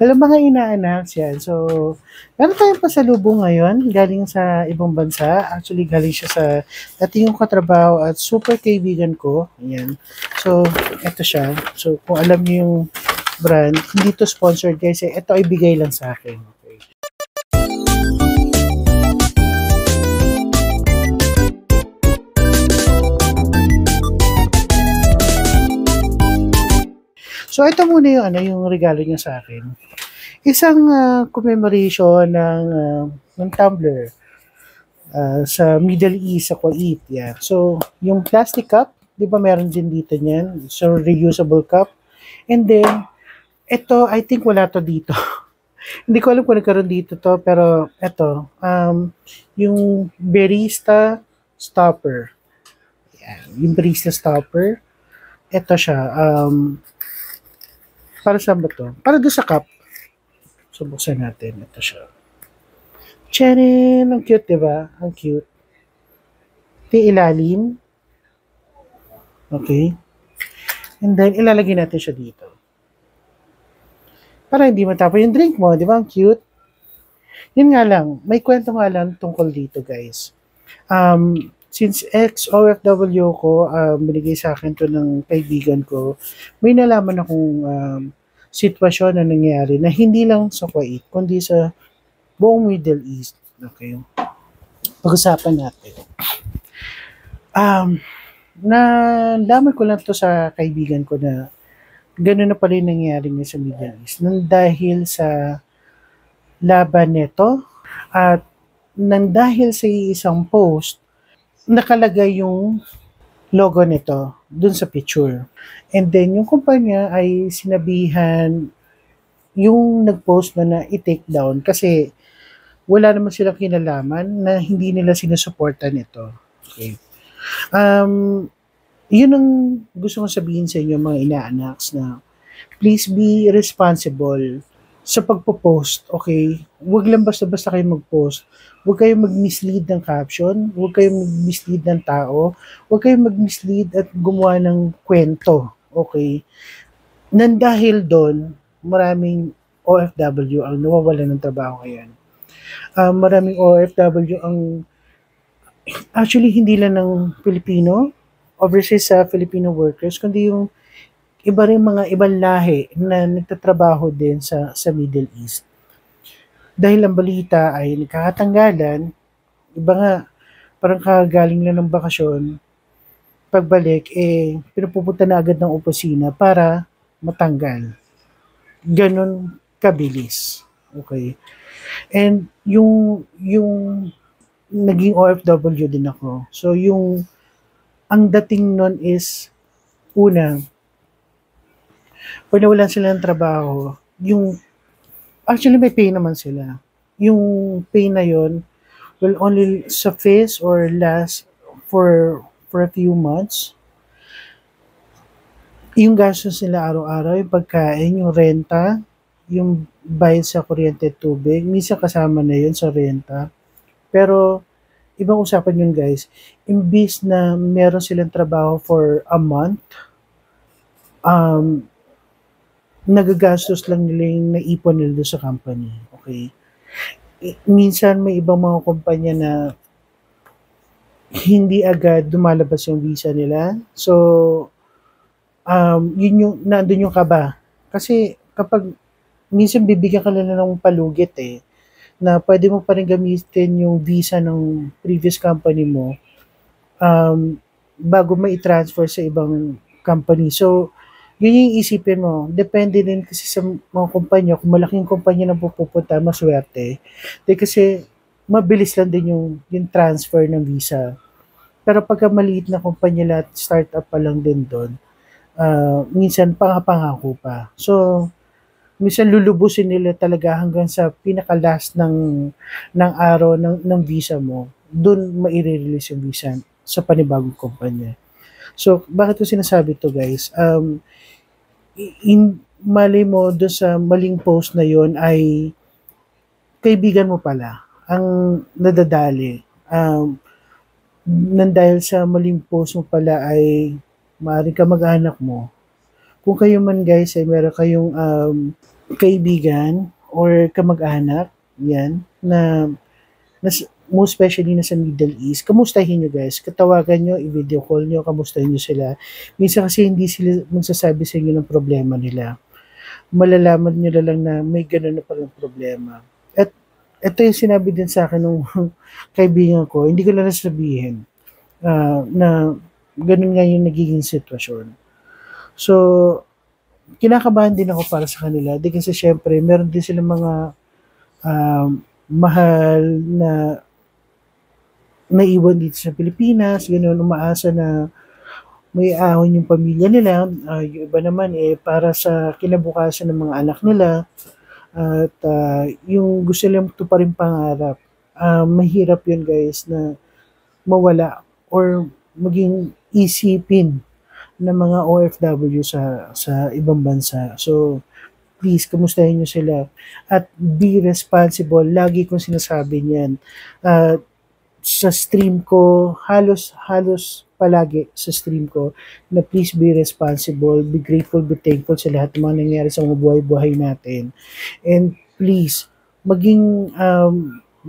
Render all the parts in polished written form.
Alam mga inaanak yan. So, meron tayong pasalubong ngayon galing sa ibang bansa. Actually, galing siya sa dati yung katrabaho at super kaibigan ko. Ayan. So, eto siya. So, kung alam niyo yung brand, hindi to sponsored guys. Ito ay bigay lang sa akin. Okay. So, ito muna yung, yung regalo niya sa akin. Isang commemoration ng tumbler sa Middle East, sa Kuwait. Yeah. So, yung plastic cup, di ba meron din dito niyan? So, reusable cup. And then, ito, I think wala to dito. Hindi ko alam kung nagkaroon dito to, pero ito, yung barista stopper. Yeah, yung barista stopper. Ito siya. Para saan ba to? Para doon sa cup. So, buksan natin. Ito siya. Charin! Ang cute, di ba? Ang cute. Ito yung ilalim. Okay. And then, ilalagay natin siya dito. Para hindi matapon yung drink mo, di ba? Ang cute. Yun nga lang, may kwento nga lang tungkol dito, guys. Since ex-OFW ko, binigay sa akin to ng kaibigan ko, may nalaman akong sitwasyon na nangyari na hindi lang sa Kuwait, kundi sa buong Middle East. Okay. Pag-usapan natin. Nalaman ko lang to sa kaibigan ko na gano'n na pala yung nangyari niya sa Middle East. Nang dahil sa laban nito at nang dahil sa isang post, nakalagay yung logo nito dun sa picture. And then, yung kumpanya ay sinabihan yung nag-post na i-take down kasi wala naman silang kinalaman na hindi nila sinusuportan ito. Okay. Yun ang gusto kong sabihin sa inyo mga inaanaks na please be responsible sa pagpo-post, okay? Huwag lang basta-basta kayo mag-post. Huwag kayong mag-mislead ng caption, huwag kayong mag-mislead ng tao, huwag kayong mag-mislead at gumawa ng kwento, okay? Nang dahil doon, maraming OFW ang nawawalan ng trabaho ngayon. Maraming OFW ang actually hindi lang ng Pilipino, overseas sa Filipino workers, kundi yung iba rin mga ibang lahi na nagtatrabaho din sa Middle East. Dahil ang balita ay nagkakatanggalan, iba nga, parang kagaling lang ng bakasyon, pagbalik, pinupupunta na agad ng opisina para matanggal. Ganon kabilis. Okay. And yung naging OFW din ako. So ang dating nun is, una, pag nawalan sila ng trabaho, actually may pay naman sila. Yung pay na yon will only suffice or last for a few months. Yung gastos nila araw-araw, yung pagkain, yung renta, yung bayad sa kuryente at tubig, minsan kasama na yun sa renta. Pero, ibang usapan yun guys. Imbis na meron silang trabaho for a month, nagagastos lang nila yung naipon nila sa company. Okay? Minsan may ibang mga kumpanya na hindi agad dumalabas yung visa nila. So, nandun yung kaba. Kasi kapag minsan bibigyan ka na ng palugit na pwede mo pa rin gamitin yung visa ng previous company mo bago mai-transfer sa ibang company. So, yun yung isipin mo. Depende din kasi sa mga kumpanya. Kung malaking kumpanya na pupunta, maswerte. Kasi mabilis lang din yung transfer ng visa. Pero pagka maliit na kumpanya lahat, startup pa lang din doon, minsan pangako pa. So, minsan lulubusin nila talaga hanggang sa pinaka-last ng araw ng visa mo. Doon maire-release yung visa sa panibagong kumpanya. So, bakit ko sinasabi to guys? Mali mo doon sa maling post na yon ay kaibigan mo pala ang nadadali. Nang dahil sa maling post mo pala ay maaaring ka mag-anak mo. Kung kayo man guys ay meron kayong kaibigan or kamag-anak, yan, na most especially na sa Middle East, kamustahin nyo guys. Katawagan nyo, i-video call nyo, kamustahin nyo sila. Minsan kasi hindi sila magsasabi sa inyo ng problema nila. Malalaman nyo na lang na may ganun na palang problema. At ito yung sinabi din sa akin ng kaibigan ko, hindi ko lang nasabihin na ganun nga yung nagiging sitwasyon. So, kinakabahan din ako para sa kanila. Di kasi syempre, meron din silang mga mahal na naiwan dito sa Pilipinas, gano'n, umaasa na may ahon yung pamilya nila. Yung iba naman para sa kinabukasan ng mga anak nila at yung gusto nilang tuparin pangarap. Mahirap yun guys na mawala or maging isipin ng mga OFW sa ibang bansa. So, please, kamustahin nyo sila. At be responsible. Lagi kong sinasabi niyan. Sa stream ko, halos palagi sa stream ko, na please be responsible, be grateful, be thankful sa lahat ng mga nangyayari sa mga buhay-buhay natin. And please, maging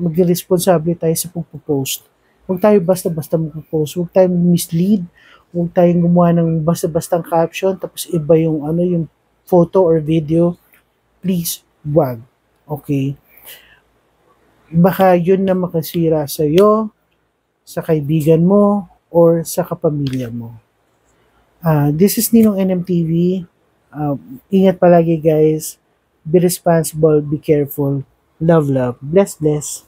responsable tayo sa pagpo-post. Huwag tayo basta-basta magpo-post. Huwag tayong mislead. Huwag tayong gumawa ng basta-bastang caption tapos iba yung yung photo or video. Please, wag. Okay? Baka yun na makasira sa iyo, sa kaibigan mo, or sa kapamilya mo. This is Ninong NMTV. Ingat palagi guys. Be responsible, be careful. Love, love. Bless, bless.